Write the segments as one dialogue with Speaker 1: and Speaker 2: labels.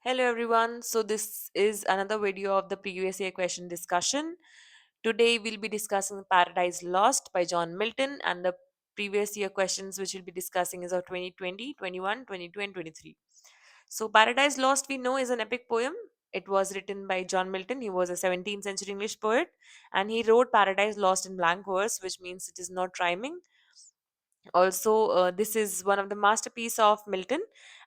Speaker 1: Hello everyone. So this is another video of the previous year question discussion. Today we'll be discussing Paradise Lost by John Milton, and the previous year questions which we'll be discussing is of 2020, 21, 22, and 23. So Paradise Lost we know is an epic poem. It was written by John Milton. He was a 17th century English poet, and he wrote Paradise Lost in blank verse, which means it is not rhyming. Also, this is one of the masterpiece of Milton,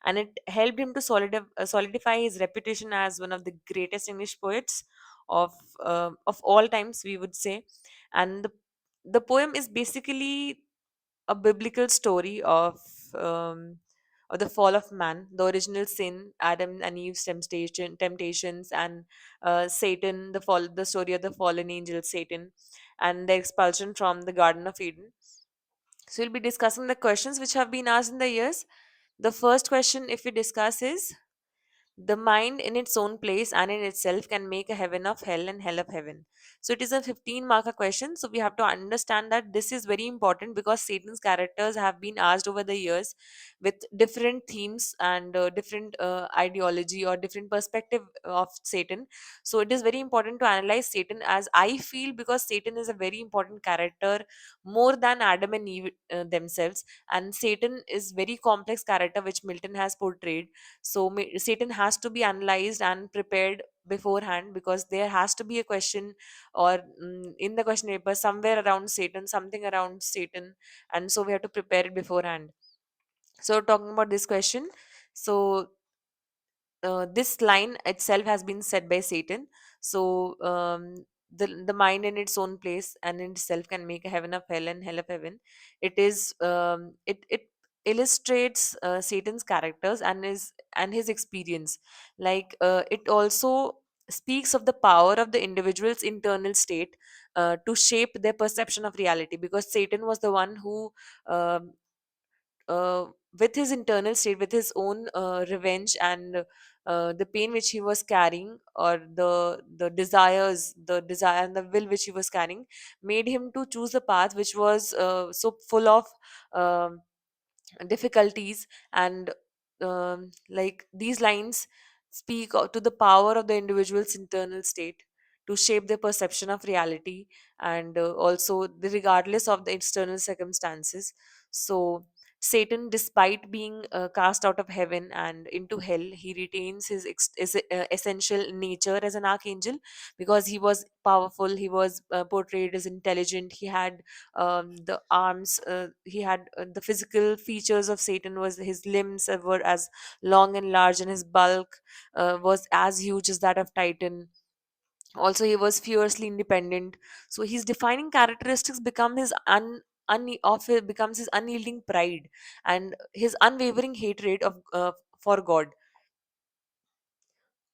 Speaker 1: and it helped him to solidify his reputation as one of the greatest English poets of of all times, we would say. And the poem is basically a biblical story um, of the fall of man, the original sin, Adam and Eve's temptations, and Satan, the story of the fallen angel Satan, and the expulsion from the Garden of Eden. So we'll be discussing the questions which have been asked in the years. The first question, if we discuss, is the mind in its own place and in itself can make a heaven of hell and hell of heaven. So it is a 15 marker question. So we have to understand that this is very important because Satan's characters have been asked over the years with different themes and different ideology or different perspective of Satan. So it is very important to analyze Satan, as I feel, because Satan is a very important character more than Adam and Eve themselves. And Satan is very complex character which Milton has portrayed. So Satan has to be analyzed and prepared beforehand, because there has to be a question or in the question paper somewhere around Satan, something around Satan, and so we have to prepare it beforehand. So talking about this question, so this line itself has been said by Satan. So the mind in its own place and in itself can make a heaven of hell and hell of heaven. It illustrates Satan's characters and his experience. Like it also speaks of the power of the individual's internal state to shape their perception of reality, because Satan was the one who um uh, with his internal state, with his own revenge and the pain which he was carrying, or the desire and the will which he was carrying, made him to choose a path which was so full of um difficulties. And like these lines speak to the power of the individual's internal state to shape their perception of reality, and also regardless of the external circumstances. So Satan, despite being cast out of heaven and into hell, he retains his essential nature as an archangel, because he was powerful, he was portrayed as intelligent, he had the arms, he had the physical features of Satan was his limbs were as long and large, and his bulk was as huge as that of Titan. Also, he was fiercely independent. So his defining characteristics become becomes his unyielding pride and his unwavering hatred of for God.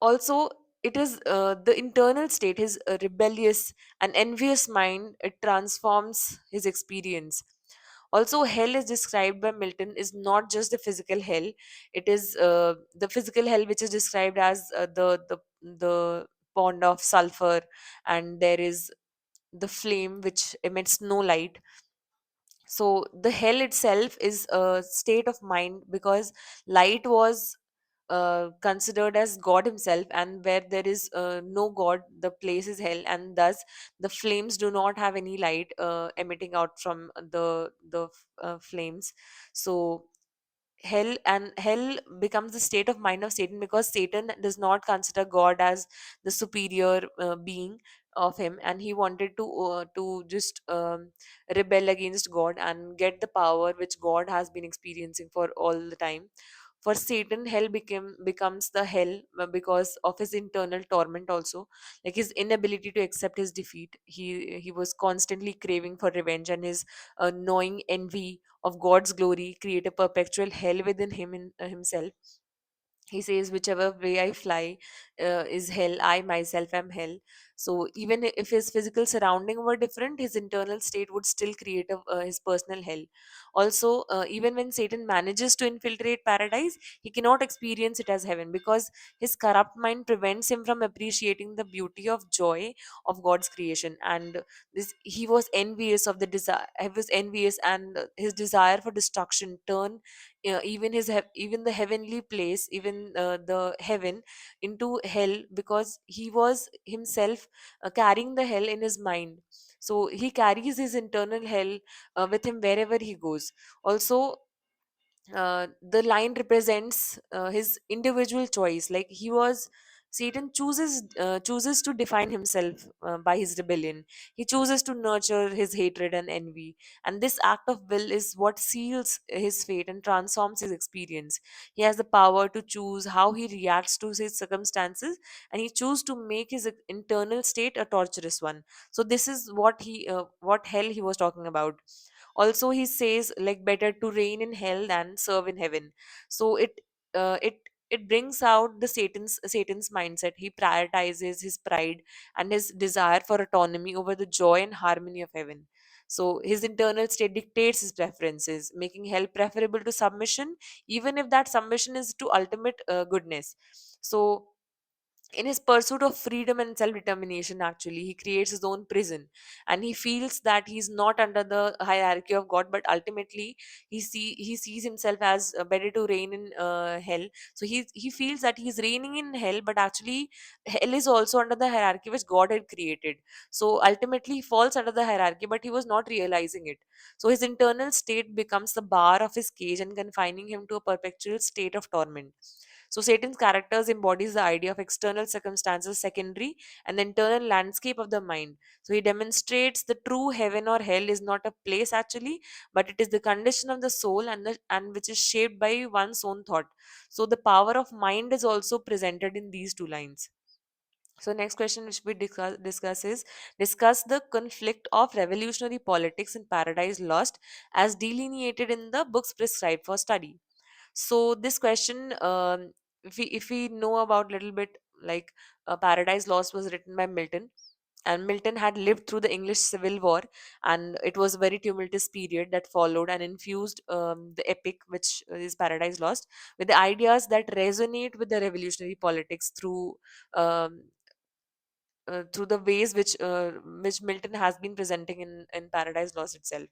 Speaker 1: Also, it is the internal state, his rebellious and envious mind, it transforms his experience. Also, hell is described by Milton is not just the physical hell. It is the physical hell which is described as the pond of sulfur, and there is the flame which emits no light. So the hell itself is a state of mind, because light was considered as God himself, and where there is no God, the place is hell, and thus the flames do not have any light emitting out from the flames. So hell becomes the state of mind of Satan, because Satan does not consider God as the superior being of him, and he wanted to just rebel against God and get the power which God has been experiencing for all the time. For Satan, hell becomes the hell because of his internal torment also, like his inability to accept his defeat. He was constantly craving for revenge, and his gnawing envy of God's glory create a perpetual hell within himself. He says, whichever way I fly, is hell, I myself am hell. So even if his physical surrounding were different, his internal state would still create his personal hell. Also, even when Satan manages to infiltrate paradise, he cannot experience it as heaven, because his corrupt mind prevents him from appreciating the beauty of joy of God's creation. And this, he was envious of the desire, he was envious, and his desire for destruction turn even even the heavenly place, even the heaven, into hell, because he was himself carrying the hell in his mind. So he carries his internal hell with him wherever he goes. Also, the line represents his individual choice. Like he was, Satan chooses to define himself by his rebellion. He chooses to nurture his hatred and envy, and this act of will is what seals his fate and transforms his experience. He has the power to choose how he reacts to his circumstances, and he chooses to make his internal state a torturous one. So this is what hell he was talking about. Also, he says, like, better to reign in hell than serve in heaven. So it brings out the Satan's mindset. He prioritizes his pride and his desire for autonomy over the joy and harmony of heaven. So his internal state dictates his preferences, making hell preferable to submission, even if that submission is to ultimate goodness. So in his pursuit of freedom and self-determination, actually he creates his own prison, and he feels that he's not under the hierarchy of God, but ultimately he sees himself as better to reign in hell. So he feels that he's reigning in hell, but actually hell is also under the hierarchy which God had created. So ultimately he falls under the hierarchy, but he was not realizing it. So his internal state becomes the bar of his cage and confining him to a perpetual state of torment. So Satan's characters embodies the idea of external circumstances secondary and the internal landscape of the mind. So he demonstrates the true heaven or hell is not a place actually, but it is the condition of the soul, and which is shaped by one's own thought. So the power of mind is also presented in these two lines. So next question which we discuss is, discuss the conflict of revolutionary politics in Paradise Lost as delineated in the books prescribed for study. So this question, if we know about little bit, like Paradise Lost was written by Milton, and Milton had lived through the English Civil War, and it was a very tumultuous period that followed and infused the epic, which is Paradise Lost, with the ideas that resonate with the revolutionary politics um, through the ways which Milton has been presenting in Paradise Lost itself.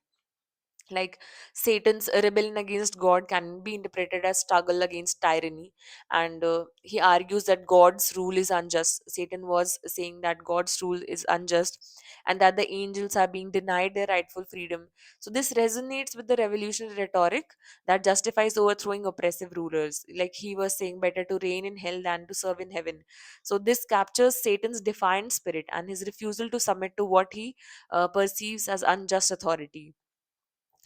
Speaker 1: Like Satan's rebellion against God can be interpreted as struggle against tyranny, and he argues that God's rule is unjust. Satan was saying that God's rule is unjust, and that the angels are being denied their rightful freedom. So this resonates with the revolutionary rhetoric that justifies overthrowing oppressive rulers. Like he was saying, better to reign in hell than to serve in heaven. So this captures Satan's defiant spirit and his refusal to submit to what he perceives as unjust authority.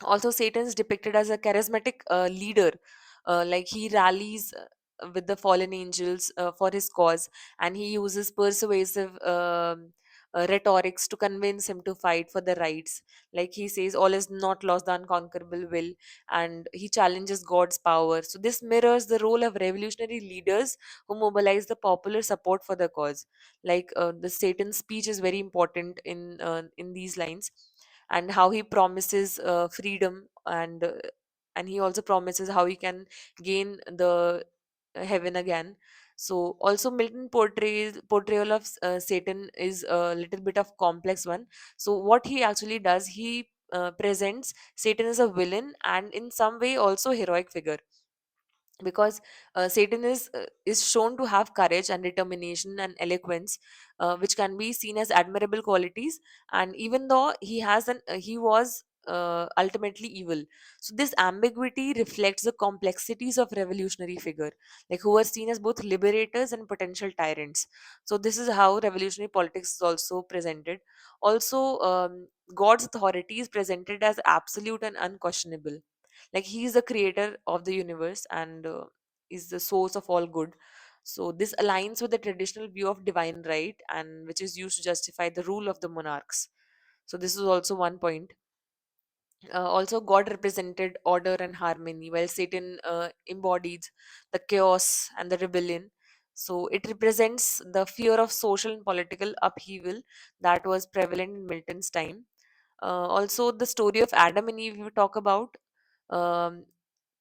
Speaker 1: Also, Satan is depicted as a charismatic leader. Like he rallies with the fallen angels for his cause, and he uses persuasive rhetorics to convince him to fight for the rights. Like he says, all is not lost, the unconquerable will, and he challenges God's power. So this mirrors the role of revolutionary leaders who mobilize the popular support for the cause. Like the Satan speech is very important in these lines, and how he promises freedom, and he also promises how he can gain the heaven again. So also Milton portrayal of Satan is a little bit of complex one. So what he actually does, he presents Satan as a villain and in some way also heroic figure, because Satan is shown to have courage and determination and eloquence, which can be seen as admirable qualities. And even though he was ultimately evil, so this ambiguity reflects the complexities of revolutionary figure, like who are seen as both liberators and potential tyrants. So this is how revolutionary politics is also presented. Also, God's authority is presented as absolute and unquestionable. Like he is the creator of the universe and is the source of all good. So this aligns with the traditional view of divine right, and which is used to justify the rule of the monarchs. So this is also one point. Also, God represented order and harmony, while Satan embodied the chaos and the rebellion. So it represents the fear of social and political upheaval that was prevalent in Milton's time. Also, the story of Adam and Eve we talk about. Um,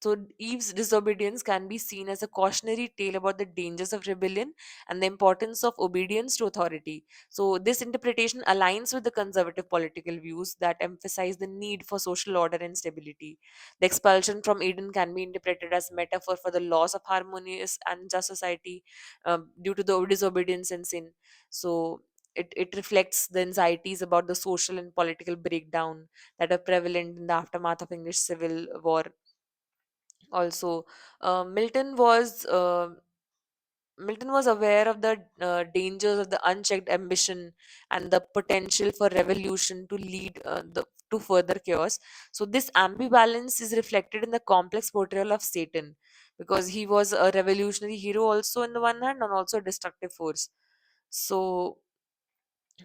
Speaker 1: so Eve's disobedience can be seen as a cautionary tale about the dangers of rebellion and the importance of obedience to authority. So this interpretation aligns with the conservative political views that emphasize the need for social order and stability. The expulsion from Eden can be interpreted as metaphor for the loss of harmonious and just society due to the disobedience and sin. So it reflects the anxieties about the social and political breakdown that are prevalent in the aftermath of English Civil War. Also, uh, Milton was uh, Milton was aware of the dangers of the unchecked ambition and the potential for revolution to lead to further chaos. So this ambivalence is reflected in the complex portrayal of Satan, because he was a revolutionary hero also on the one hand and also a destructive force. So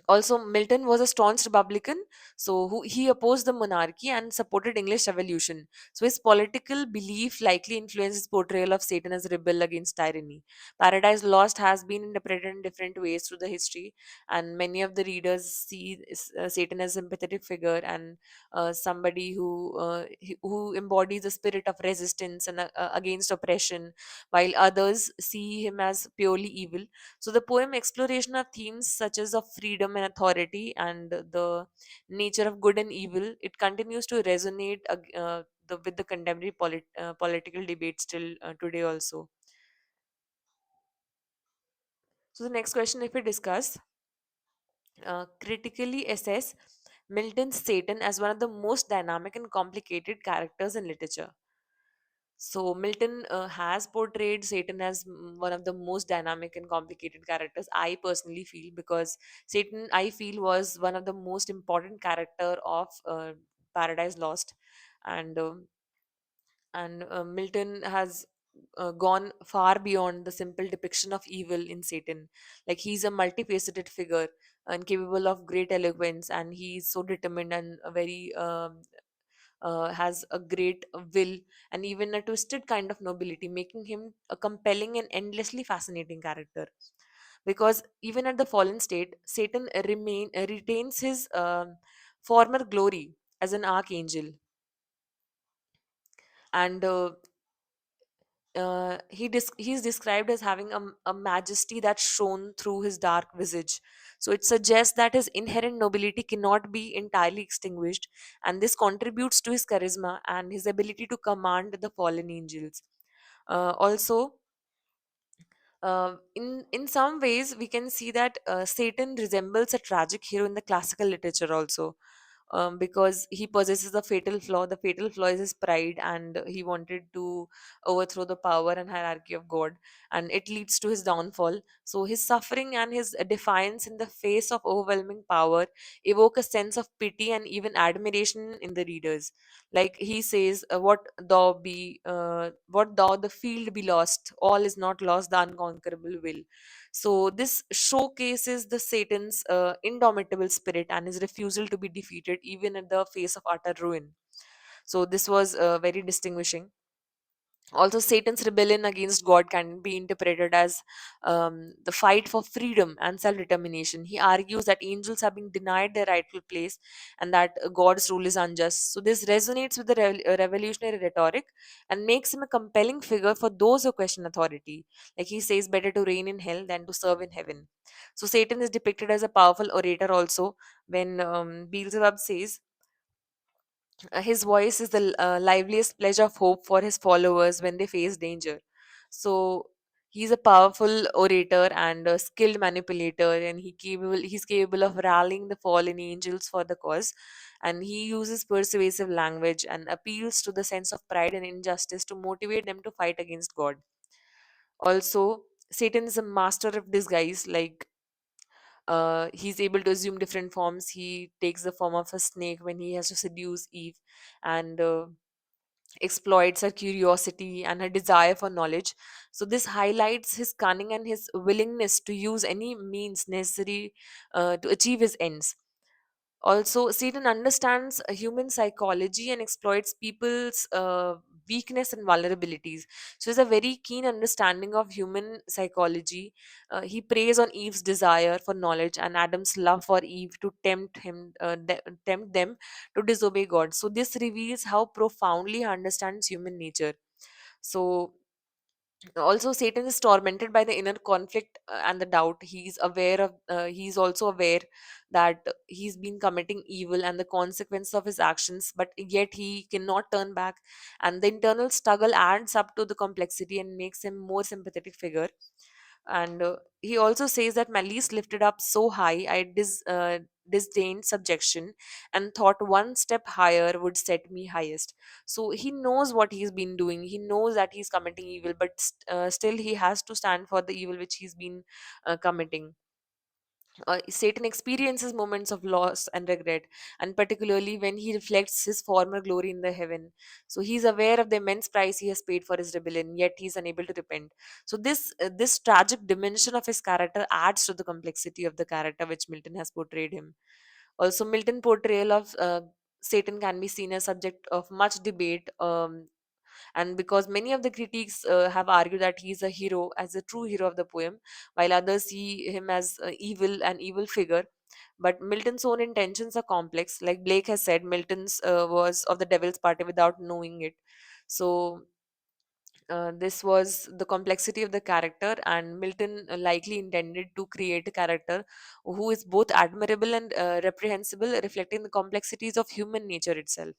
Speaker 1: also, Milton was a staunch Republican, so he opposed the monarchy and supported English Revolution. So his political belief likely influenced his portrayal of Satan as a rebel against tyranny. Paradise Lost has been interpreted in different ways through the history, and many of the readers see Satan as a sympathetic figure and somebody who embodies the spirit of resistance and against oppression, while others see him as purely evil. So the poem exploration of themes such as of freedom and authority and the nature of good and evil, it continues to resonate with the contemporary political debate still today also. So the next question, if we discuss, critically assess Milton's Satan as one of the most dynamic and complicated characters in literature. So Milton has portrayed Satan as one of the most dynamic and complicated characters. I personally feel, because Satan, I feel, was one of the most important character of Paradise Lost, and Milton has gone far beyond the simple depiction of evil in Satan. Like, he's a multifaceted figure and capable of great eloquence, and he's so determined and a very has a great will and even a twisted kind of nobility, making him a compelling and endlessly fascinating character. Because even at the fallen state, Satan retains his former glory as an archangel, and he's described as having a majesty that shone through his dark visage. So it suggests that his inherent nobility cannot be entirely extinguished, and this contributes to his charisma and his ability to command the fallen angels. Also, in some ways, we can see that Satan resembles a tragic hero in the classical literature also, because he possesses a fatal flaw. The fatal flaw is his pride, and he wanted to overthrow the power and hierarchy of God, and it leads to his downfall. So his suffering and his defiance in the face of overwhelming power evoke a sense of pity and even admiration in the readers. Like he says, what thou the field be lost, all is not lost, the unconquerable will. So this showcases the Satan's indomitable spirit and his refusal to be defeated even at the face of utter ruin. So this was very distinguishing. Also, Satan's rebellion against God can be interpreted as the fight for freedom and self-determination. He argues that angels have been denied their rightful place and that God's rule is unjust. So this resonates with the revolutionary rhetoric and makes him a compelling figure for those who question authority. Like he says, better to reign in hell than to serve in heaven. So Satan is depicted as a powerful orator also, when Beelzebub says, his voice is the liveliest pledge of hope for his followers when they face danger. So he's a powerful orator and a skilled manipulator, and he's capable of rallying the fallen angels for the cause. And he uses persuasive language and appeals to the sense of pride and injustice to motivate them to fight against God. Also, Satan is a master of disguise. Like, he's able to assume different forms. He takes the form of a snake when he has to seduce Eve, and exploits her curiosity and her desire for knowledge. So, this highlights his cunning and his willingness to use any means necessary to achieve his ends. Also, Satan understands human psychology and exploits people's weakness and vulnerabilities. So he has a very keen understanding of human psychology. He preys on Eve's desire for knowledge and Adam's love for Eve to tempt them to disobey God. So this reveals how profoundly he understands human nature. So also Satan is tormented by the inner conflict and the doubt. He's also aware that he's been committing evil and the consequence of his actions, but yet he cannot turn back. And the internal struggle adds up to the complexity and makes him more sympathetic figure. And he also says that malice lifted up so high, I disdained subjection and thought one step higher would set me highest. So he knows what he's been doing. He knows that he's committing evil, but still he has to stand for the evil which he's been committing. Satan experiences moments of loss and regret, and particularly when he reflects his former glory in the heaven. So he's aware of the immense price he has paid for his rebellion, yet he's unable to repent. So this tragic dimension of his character adds to the complexity of the character which Milton has portrayed him. Also, Milton portrayal of Satan can be seen as subject of much debate. And because many of the critics have argued that he is a hero, as a true hero of the poem, while others see him as an evil figure. But Milton's own intentions are complex. Like Blake has said, Milton's was of the devil's party without knowing it. So this was the complexity of the character, and Milton likely intended to create a character who is both admirable and reprehensible, reflecting the complexities of human nature itself.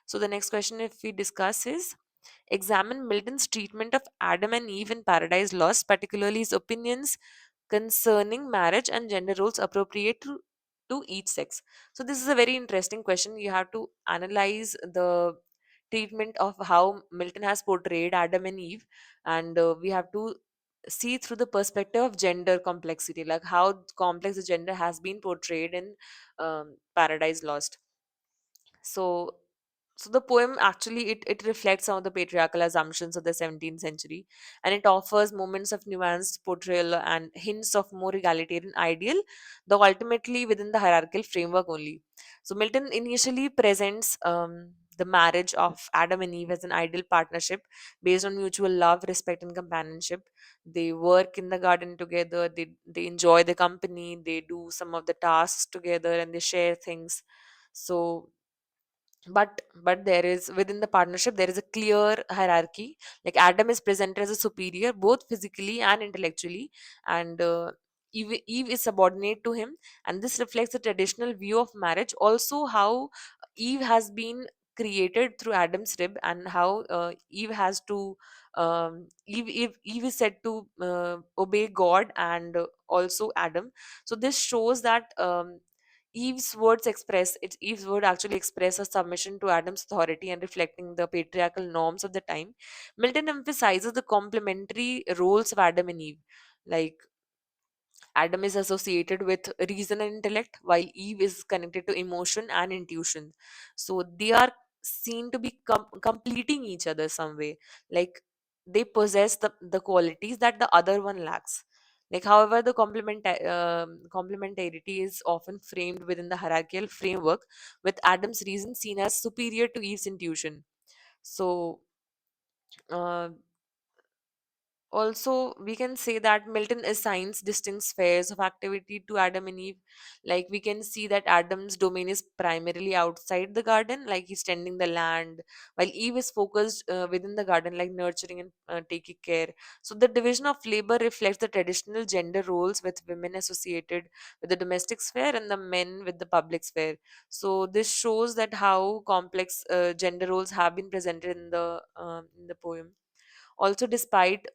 Speaker 1: So the next question, if we discuss, is examine Milton's treatment of Adam and Eve in Paradise Lost, particularly his opinions concerning marriage and gender roles appropriate to each sex. So this is a very interesting question. You have to analyze the treatment of how Milton has portrayed Adam and Eve, and we have to see through the perspective of gender complexity, like how complex the gender has been portrayed in Paradise Lost. So the poem actually, it reflects some of the patriarchal assumptions of the 17th century, and it offers moments of nuanced portrayal and hints of more egalitarian ideal, though ultimately within the hierarchical framework only. So Milton initially presents the marriage of Adam and Eve as an ideal partnership based on mutual love, respect, and companionship. They work in the garden together, they enjoy the company, they do some of the tasks together, and they share things. So but there is, within the partnership there is a clear hierarchy. Like Adam is presented as a superior both physically and intellectually, and Eve is subordinate to him, and this reflects the traditional view of marriage. Also, how Eve has been created through Adam's rib, and how Eve has to Eve is said to obey God and also Adam. So this shows that Eve's word actually express a submission to Adam's authority and reflecting the patriarchal norms of the time. Milton emphasizes the complementary roles of Adam and Eve. Like Adam is associated with reason and intellect, while Eve is connected to emotion and intuition. So they are seen to be completing each other some way. Like they possess the qualities that the other one lacks. Like, however, the complementarity is often framed within the hierarchical framework, with Adam's reason seen as superior to Eve's intuition. So, uh, also we can say that Milton assigns distinct spheres of activity to Adam and Eve. Like we can see that Adam's domain is primarily outside the garden, like he's tending the land, while Eve is focused within the garden, like nurturing and taking care. So the division of labor reflects the traditional gender roles, with women associated with the domestic sphere and the men with the public sphere. So this shows that how complex gender roles have been presented in the poem. Also, despite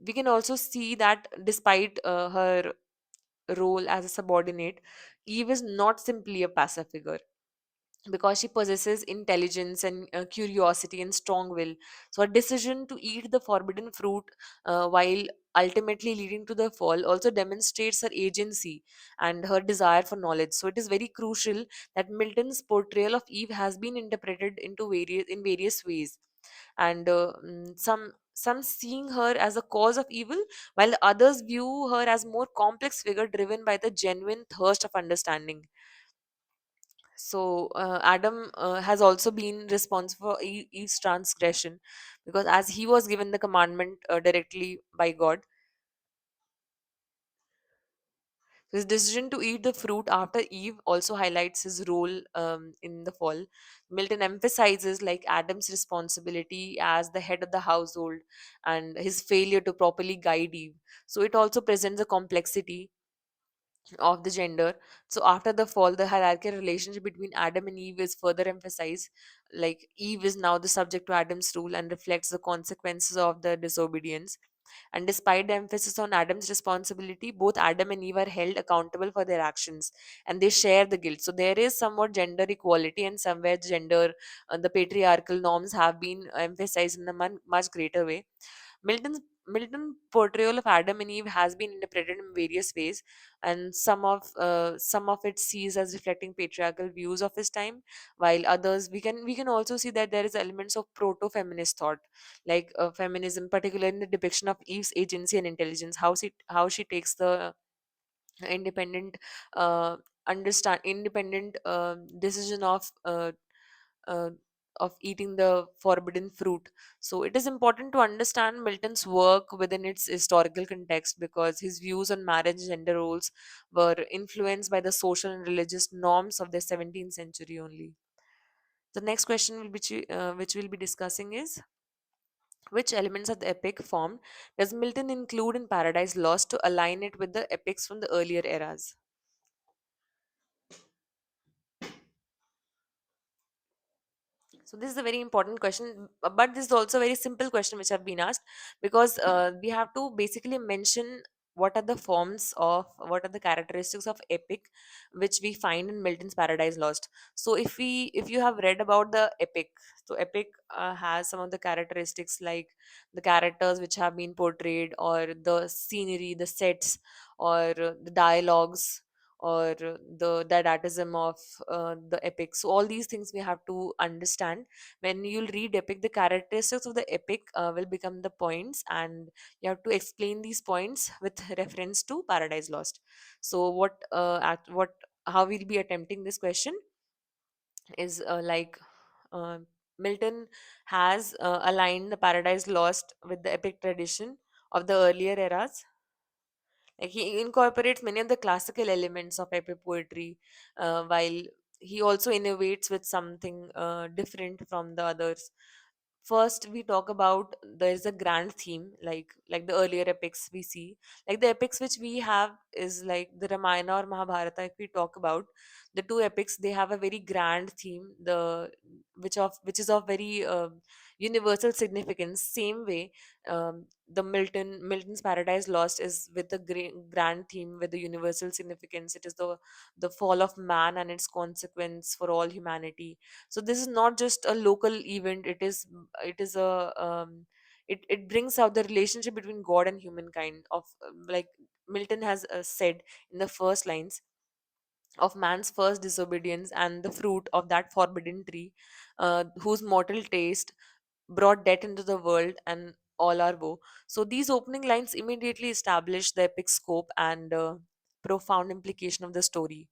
Speaker 1: we can also see that despite her role as a subordinate, Eve is not simply a passive figure, because she possesses intelligence and curiosity and strong will. So her decision to eat the forbidden fruit, while ultimately leading to the fall, also demonstrates her agency and her desire for knowledge. So it is very crucial that Milton's portrayal of Eve has been interpreted in various ways, and some seeing her as a cause of evil, while others view her as more complex figure driven by the genuine thirst of understanding. So Adam has also been responsible for Eve's transgression, because as he was given the commandment directly by God, his decision to eat the fruit after Eve also highlights his role in the fall. Milton emphasizes like Adam's responsibility as the head of the household and his failure to properly guide Eve. So it also presents a complexity of the gender. So after the fall, the hierarchical relationship between Adam and Eve is further emphasized. Like Eve is now the subject to Adam's rule and reflects the consequences of the disobedience. And despite the emphasis on Adam's responsibility, both Adam and Eve are held accountable for their actions and they share the guilt. So there is somewhat gender equality, and somewhere gender, the patriarchal norms have been emphasized in a much greater way. Milton's portrayal of Adam and Eve has been interpreted in various ways, and some of it sees as reflecting patriarchal views of his time, while others we can also see that there is elements of proto-feminist thought, like feminism, particularly in the depiction of Eve's agency and intelligence, how she takes the independent understand independent decision uh, of eating the forbidden fruit. So it is important to understand Milton's work within its historical context, because his views on marriage and gender roles were influenced by the social and religious norms of the 17th century only. The next question which we'll be discussing is, which elements of the epic form does Milton include in Paradise Lost to align it with the epics from the earlier eras? So this is a very important question, but this is also a very simple question which have been asked, because we have to basically mention what are the characteristics of epic which we find in Milton's Paradise Lost. So if you have read about the epic, so epic has some of the characteristics like the characters which have been portrayed, or the scenery, the sets, or the dialogues, or the didactism of the epic. So all these things we have to understand when you'll read epic. The characteristics of the epic will become the points, and you have to explain these points with reference to Paradise Lost. So what how we'll be attempting this question is uh, Milton has aligned the Paradise Lost with the epic tradition of the earlier eras. Like he incorporates many of the classical elements of epic poetry, while he also innovates with something different from the others. First, we talk about there is a grand theme, like the earlier epics we see. Like the epics which we have is like the Ramayana or Mahabharata. If we talk about the two epics, they have a very grand theme, the which is of very universal significance. Same way, the Milton's Paradise Lost is with the grand theme with the universal significance. It is the fall of man and its consequence for all humanity. So this is not just a local event. It is a it brings out the relationship between God and humankind. Of like Milton has said in the first lines, of man's first disobedience and the fruit of that forbidden tree, whose mortal taste brought death into the world and all our woe. So these opening lines immediately establish the epic scope and profound implication of the story.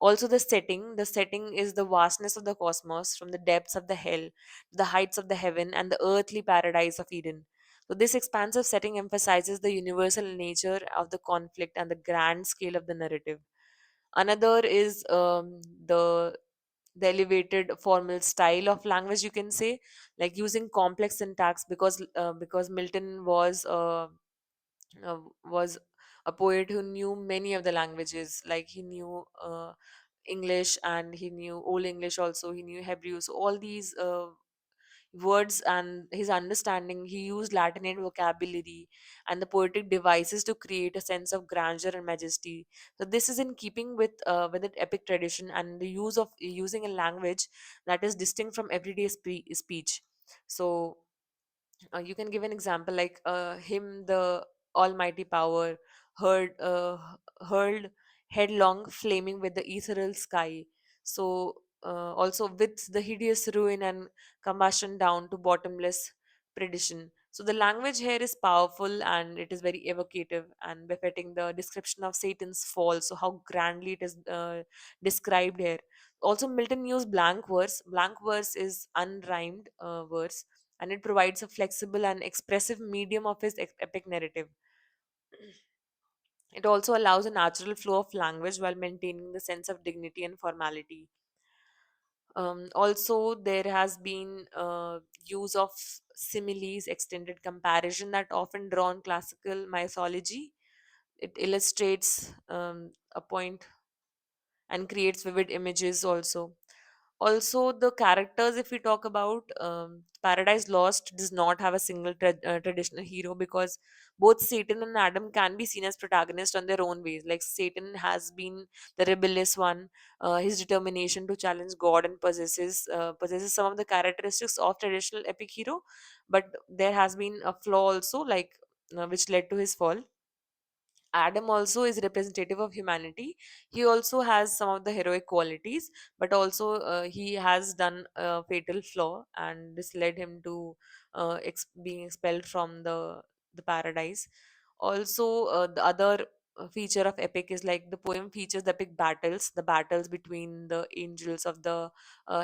Speaker 1: Also, the setting is the vastness of the cosmos, from the depths of the hell to the heights of the heaven and the earthly paradise of Eden. So this expansive setting emphasizes the universal nature of the conflict and the grand scale of the narrative. Another is the elevated formal style of language, you can say, like using complex syntax, because Milton was a poet who knew many of the languages. Like he knew English, and he knew Old English also, he knew Hebrew. So all these words and his understanding, he used Latinate vocabulary and the poetic devices to create a sense of grandeur and majesty. So this is in keeping with the epic tradition and the use of using a language that is distinct from everyday speech. So you can give an example like him, the almighty power, hurled headlong, flaming with the ethereal sky. So also with the hideous ruin and combustion down to bottomless perdition. So the language here is powerful and it is very evocative and befitting the description of Satan's fall. So how grandly it is described here. Also, Milton used blank verse. Blank verse is unrhymed verse, and it provides a flexible and expressive medium of his epic narrative. It also allows a natural flow of language while maintaining the sense of dignity and formality. Also, there has been use of similes, extended comparison that often draw on classical mythology. It illustrates a point and creates vivid images also. Also, the characters, if we talk about Paradise Lost, does not have a single traditional hero, because both Satan and Adam can be seen as protagonists on their own ways. Like Satan has been the rebellious one, his determination to challenge God and possesses some of the characteristics of traditional epic hero, but there has been a flaw also, like which led to his fall. Adam also is representative of humanity. He also has some of the heroic qualities, but also he has done a fatal flaw, and this led him to being expelled from the paradise. Also, the other feature of epic is like the poem features the battles between the angels of the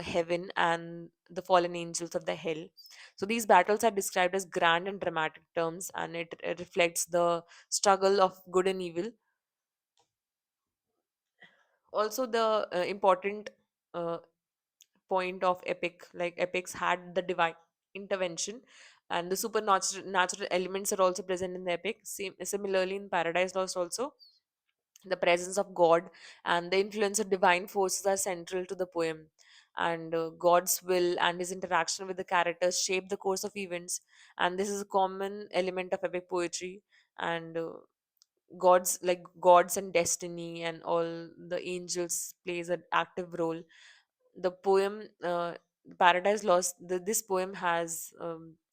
Speaker 1: heaven and the fallen angels of the hell. So these battles are described as grand and dramatic terms, and it reflects the struggle of good and evil. Also, the important uh, point of epic, like epics had the divine intervention, and the supernatural natural elements are also present in the epic. Similarly, in Paradise Lost, also the presence of God and the influence of divine forces are central to the poem. And God's will and his interaction with the characters shape the course of events, and this is a common element of epic poetry. And gods and destiny and all the angels plays an active role. The poem Paradise Lost, this poem has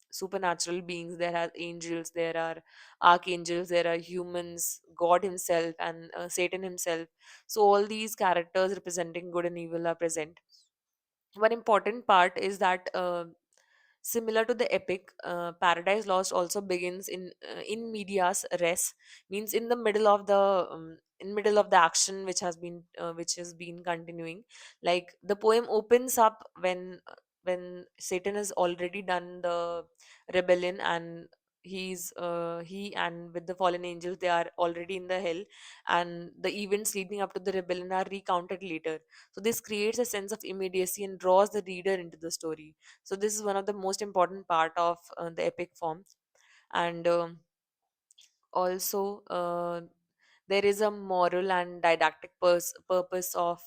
Speaker 1: supernatural beings. There are angels, there are archangels, there are humans, God himself, and Satan himself. So all these characters representing good and evil are present. One important part is that similar to the epic, Paradise Lost also begins in medias res, means in the middle of the middle of the action which has been continuing. Like the poem opens up when Satan has already done the rebellion, and he and with the fallen angels they are already in the hell, and the events leading up to the rebellion are recounted later. So this creates a sense of immediacy and draws the reader into the story. So this is one of the most important part of the epic form. And also there is a moral and didactic purpose of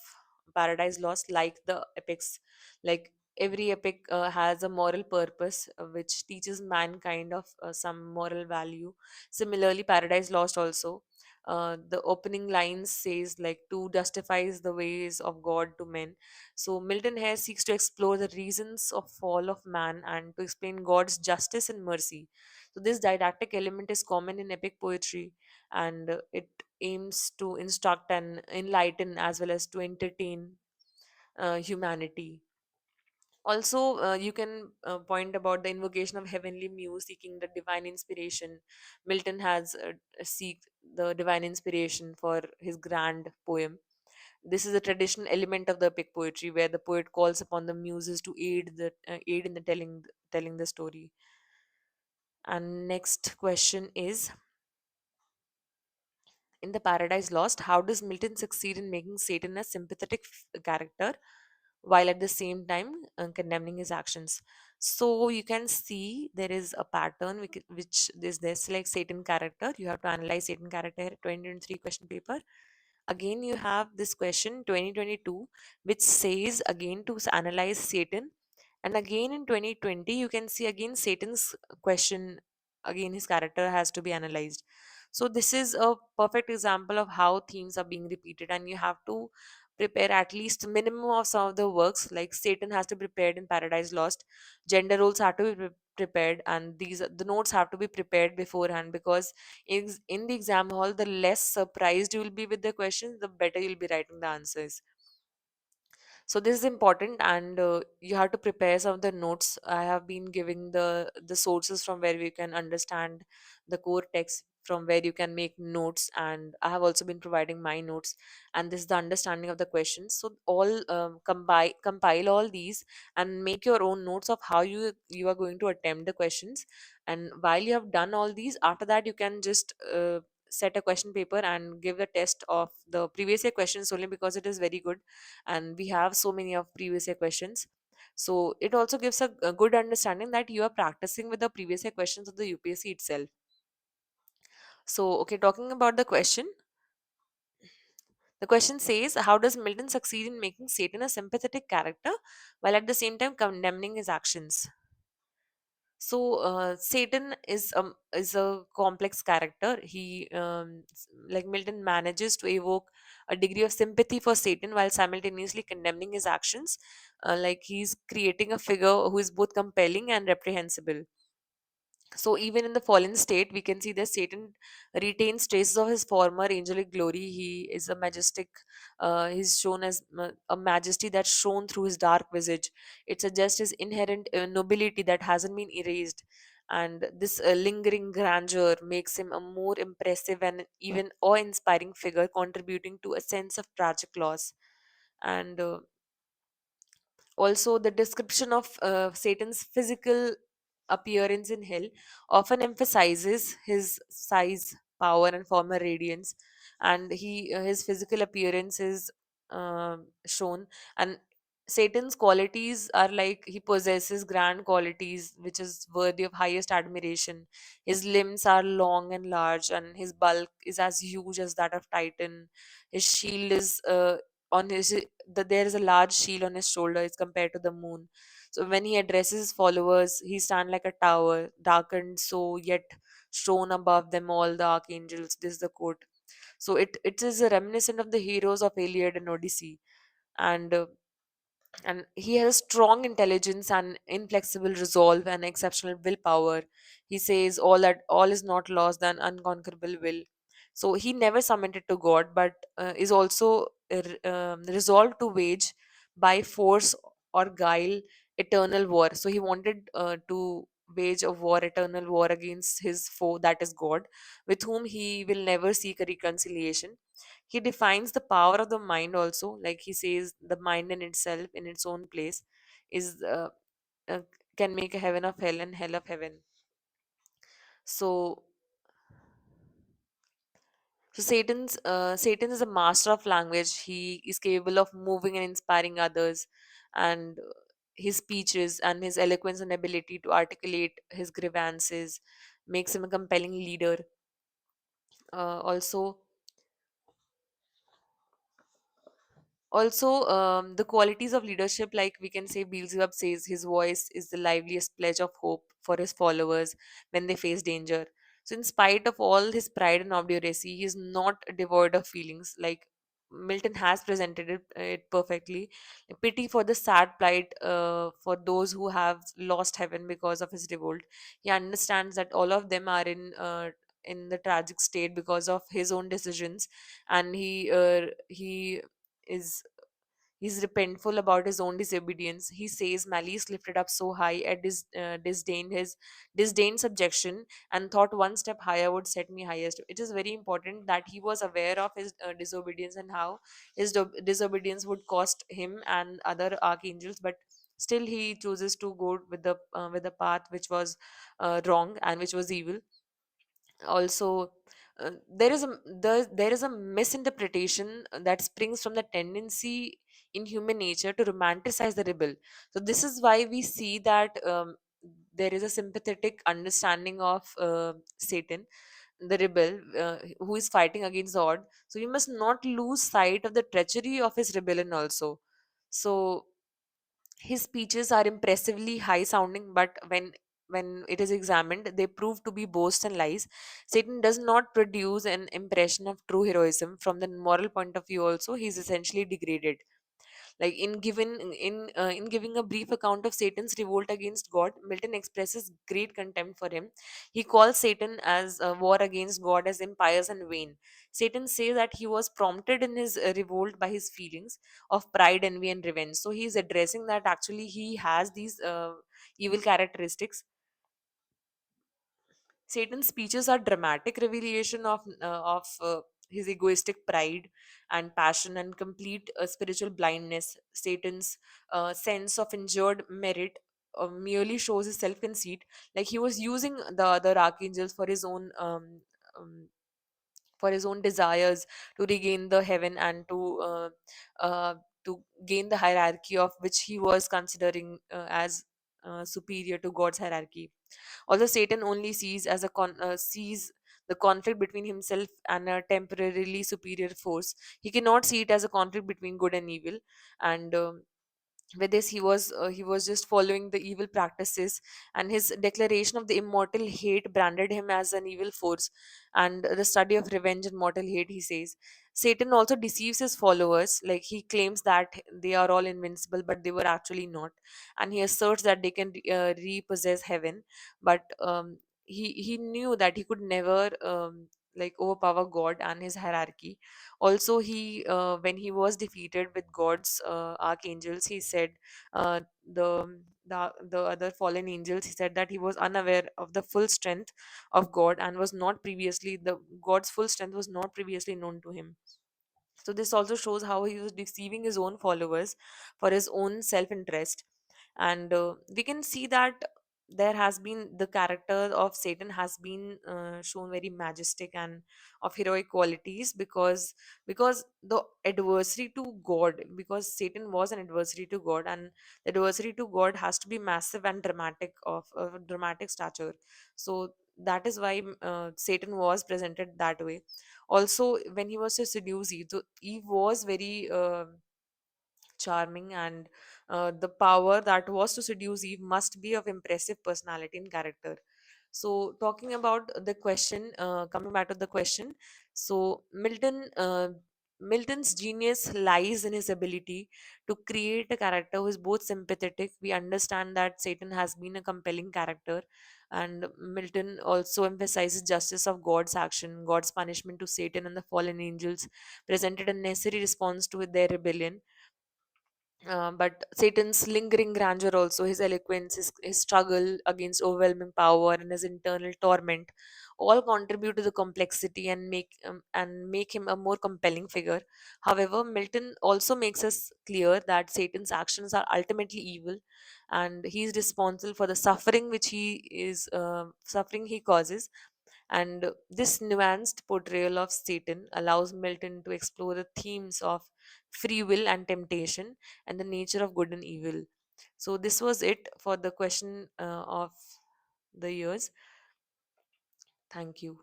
Speaker 1: Paradise Lost, like the epics. Like every epic has a moral purpose which teaches mankind of some moral value. Similarly, Paradise Lost also, the opening lines says like to justifies the ways of God to men. So Milton here seeks to explore the reasons of fall of man and to explain God's justice and mercy. So this didactic element is common in epic poetry, and it aims to instruct and enlighten as well as to entertain humanity. Also, you can point about the invocation of heavenly muse seeking the divine inspiration. Milton has seek the divine inspiration for his grand poem. This is a traditional element of the epic poetry where the poet calls upon the muses to aid in the telling the story. And next question is, in the Paradise Lost, how does Milton succeed in making Satan a sympathetic character while at the same time condemning his actions? So you can see there is a pattern which is this, like Satan character. You have to analyze Satan character here, 2023 question paper. Again, you have this question 2022, which says again to analyze Satan. And again in 2020, you can see again Satan's question. Again, his character has to be analyzed. So this is a perfect example of how themes are being repeated, and you have to prepare at least minimum of some of the works. Like Satan has to be prepared in Paradise Lost, gender roles have to be prepared, and these the notes have to be prepared beforehand, because in the exam hall, the less surprised you will be with the questions, the better you'll be writing the answers. So this is important, and you have to prepare some of the notes. I have been giving the sources from where we can understand the core text, from where you can make notes, and I have also been providing my notes. And this is the understanding of the questions. So all compile all these and make your own notes of how you are going to attempt the questions. And while you have done all these, after that you can just set a question paper and give the test of the previous year questions, only because it is very good and we have so many of previous year questions. So it also gives a good understanding that you are practicing with the previous year questions of the UPSC itself. So, okay, talking about the question says, how does Milton succeed in making Satan a sympathetic character while at the same time condemning his actions? So Satan is a complex character. Like Milton manages to evoke a degree of sympathy for Satan while simultaneously condemning his actions. Like he's creating a figure who is both compelling and reprehensible. So even in the fallen state, we can see that Satan retains traces of his former angelic glory. He is a majestic. He's shown as a majesty that's shown through his dark visage. It suggests his inherent nobility that hasn't been erased, and this lingering grandeur makes him a more impressive and even awe-inspiring figure, contributing to a sense of tragic loss. And also, the description of Satan's physical appearance in hell often emphasizes his size, power, and former radiance, and his physical appearance is shown. And Satan's qualities are like he possesses grand qualities, which is worthy of highest admiration. His limbs are long and large, and his bulk is as huge as that of Titan. His shield is on his there is a large shield on his shoulder as compared to the moon. So when he addresses his followers, he stands like a tower, darkened so yet shone above them all the archangels. This is the quote. So it is a reminiscent of the heroes of Iliad and Odyssey, and he has strong intelligence and inflexible resolve and exceptional willpower. He says all is not lost than unconquerable will. So he never submitted to God, but is also resolved to wage by force or guile eternal war. So he wanted to wage a war, eternal war against his foe, that is God, with whom he will never seek a reconciliation. He defines the power of the mind also, like he says the mind in itself, in its own place, is uh, can make a heaven of hell and hell of heaven. So so satan's uh, Satan is a master of language. He is capable of moving and inspiring others, and his speeches and his eloquence and ability to articulate his grievances makes him a compelling leader. Also, the qualities of leadership, like we can say, Beelzebub says his voice is the liveliest pledge of hope for his followers when they face danger. So, in spite of all his pride and obduracy, he is not devoid of feelings. Like Milton has presented it perfectly. Pity for the sad plight for those who have lost heaven because of his revolt. He understands that all of them are in the tragic state because of his own decisions, and he is he's repentful about his own disobedience. He says malice lifted up so high at disdain subjection, and thought one step higher would set me highest. It is very important that he was aware of his disobedience and how his disobedience would cost him and other archangels, but still he chooses to go with the path which was wrong and which was evil. Also, there is a misinterpretation that springs from the tendency in human nature to romanticize the rebel. So this is why we see that there is a sympathetic understanding of Satan, the rebel, who is fighting against the odd. So we must not lose sight of the treachery of his rebellion also. So his speeches are impressively high sounding, but when it is examined, they prove to be boasts and lies. Satan does not produce an impression of true heroism. From the moral point of view, also, he is essentially degraded. Like in giving a brief account of Satan's revolt against God, Milton expresses great contempt for him. He calls Satan as a war against God as impious and vain. Satan says that he was prompted in his revolt by his feelings of pride, envy, and revenge. So he is addressing that actually he has these evil characteristics. Satan's speeches are dramatic revelation of his egoistic pride and passion and complete spiritual blindness. Satan's sense of injured merit merely shows his self-conceit, like he was using the other archangels um, for his own desires to regain the heaven and uh, to gain the hierarchy of which he was considering as superior to God's hierarchy. Although Satan only sees the conflict between himself and a temporarily superior force, he cannot see it as a conflict between good and evil. And with this, he was just following the evil practices, and his declaration of the immortal hate branded him as an evil force. And the study of revenge and mortal hate, he says, Satan also deceives his followers. Like he claims that they are all invincible, but they were actually not, and he asserts that they can repossess heaven. But he knew that he could never like overpower God and his hierarchy. Also, he when he was defeated with God's archangels, he said the other fallen angels, he said that he was unaware of the full strength of God and was not previously the God's full strength was not previously known to him. So this also shows how he was deceiving his own followers for his own self interest. And we can see that there has been the character of Satan has been shown very majestic and of heroic qualities, because the adversary to God, because Satan was an adversary to God, and the adversary to God has to be massive and dramatic, of dramatic stature. So that is why Satan was presented that way. Also, when he was to seduce Eve, Eve was very charming, and the power that was to seduce Eve must be of impressive personality and character. So, talking about the question, coming back to the question, so Milton's genius lies in his ability to create a character who is both sympathetic. We understand that Satan has been a compelling character, and Milton also emphasizes justice of God's action. God's punishment to Satan and the fallen angels presented a necessary response to their rebellion. But Satan's lingering grandeur, also his eloquence, his struggle against overwhelming power, and his internal torment, all contribute to the complexity and make him a more compelling figure. However, Milton also makes us clear that Satan's actions are ultimately evil, and he is responsible for the suffering he causes. And this nuanced portrayal of Satan allows Milton to explore the themes of free will and temptation and the nature of good and evil. So, this was it for the question of the years. Thank you.